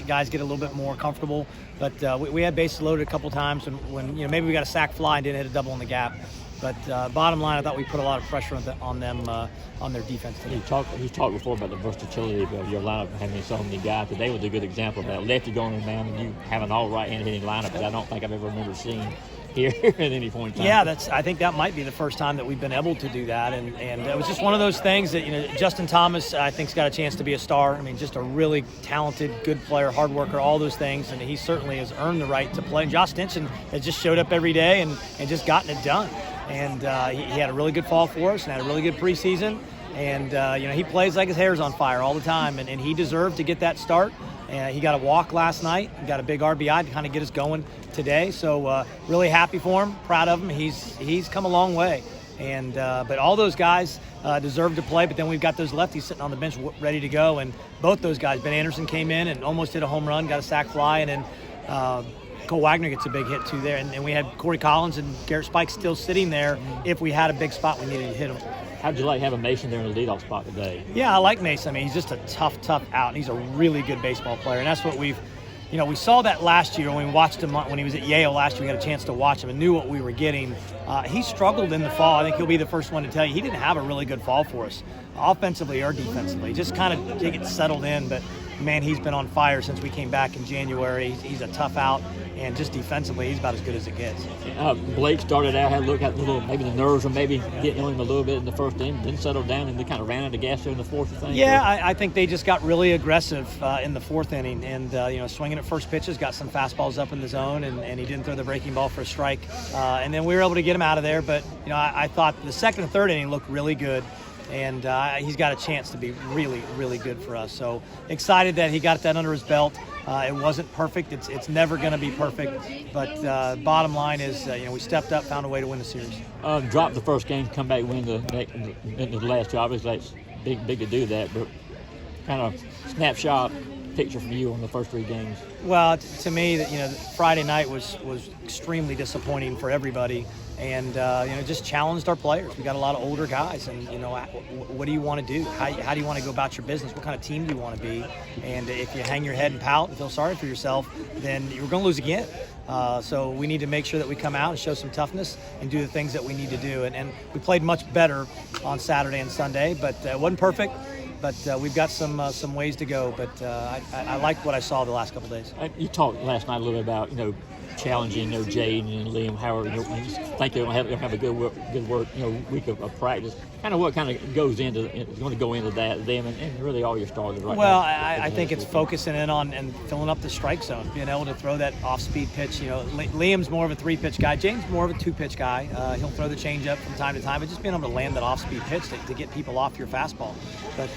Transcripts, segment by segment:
guys get a little bit more comfortable. But we had bases loaded a couple times when maybe we got a sack fly and didn't hit a double in the gap. But bottom line, I thought we put a lot of pressure on them on their defense today. He's talked before about the versatility of your lineup, having so many guys. Today was a good example of that. Lefty going in the mound, and you have an all right-handed hitting lineup that I don't think I've ever remember seeing here at any point in time. Yeah, I think that might be the first time that we've been able to do that, and it was just one of those things that Justin Thomas I think's got a chance to be a star. I mean, just a really talented, good player, hard worker, all those things, and he certainly has earned the right to play. And Josh Stinson has just showed up every day and just gotten it done. And he had a really good fall for us and had a really good preseason. And, he plays like his hair's on fire all the time. And he deserved to get that start. He got a walk last night. He got a big RBI to kind of get us going today. So really happy for him, proud of him. He's come a long way. And but all those guys deserve to play. But then we've got those lefties sitting on the bench ready to go. And both those guys, Ben Anderson came in and almost hit a home run, got a sac fly. And then Cole Wagner gets a big hit too there, and we had Corey Collins and Garrett Spike still sitting there if we had a big spot we needed to hit him. How'd you like having Mason there in the leadoff spot today? Yeah, I like Mason. I mean, he's just a tough out, and he's a really good baseball player, and that's what we saw that last year when we watched him when he was at Yale last year. We had a chance to watch him and knew what we were getting. He struggled in the fall. I think he'll be the first one to tell you he didn't have a really good fall for us, offensively or defensively. Just kind of get settled in, but man, he's been on fire since we came back in January. He's a tough out, and just defensively, he's about as good as it gets. Blake started out, had a look at maybe the nerves were maybe getting on him a little bit in the first inning, then settled down, and they kind of ran out of gas there in the fourth, I think. Yeah, I think they just got really aggressive in the fourth inning, and swinging at first pitches, got some fastballs up in the zone, and he didn't throw the breaking ball for a strike, and then we were able to get him out of there. But I thought the second and third inning looked really good. And he's got a chance to be really, really good for us. So excited that he got that under his belt. It wasn't perfect. It's never going to be perfect. But bottom line is, we stepped up, found a way to win the series. Dropped the first game, come back, win the last two. Obviously, it's big to do that. But kind of snapshot picture from you on the first three games. Well, to me, Friday night was extremely disappointing for everybody. And, just challenged our players. We got a lot of older guys, and, what do you want to do? How do you want to go about your business? What kind of team do you want to be? And if you hang your head and pout and feel sorry for yourself, then you're going to lose again. So we need to make sure that we come out and show some toughness and do the things that we need to do. And we played much better on Saturday and Sunday, but it wasn't perfect. But we've got some ways to go. But I liked what I saw the last couple of days. You talked last night a little bit about, challenging, Jaden and Liam. However, you think they'll have a good work, week of practice. Kind of what kind of goes into is going to go into that them and really all your starters right now. Well, I think it's focusing in on and filling up the strike zone, being able to throw that off-speed pitch. Liam's more of a 3-pitch guy. James more of a 2-pitch guy. He'll throw the changeup from time to time, but just being able to land that off-speed pitch to get people off your fastball. But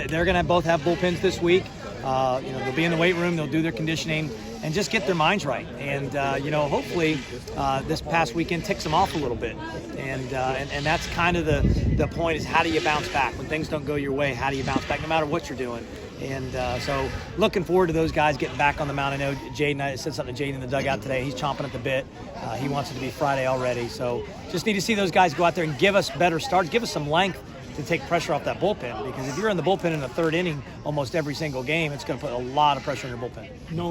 they're going to both have bullpens this week. They'll be in the weight room. They'll do their conditioning and just get their minds right. And hopefully this past weekend ticks them off a little bit. And that's kind of the point is, how do you bounce back when things don't go your way? How do you bounce back no matter what you're doing? And so looking forward to those guys getting back on the mound. I know Jaden, I said something to Jaden in the dugout today. He's chomping at the bit. He wants it to be Friday already. So just need to see those guys go out there and give us better starts, give us some length to take pressure off that bullpen. Because if you're in the bullpen in the third inning almost every single game, it's going to put a lot of pressure on your bullpen.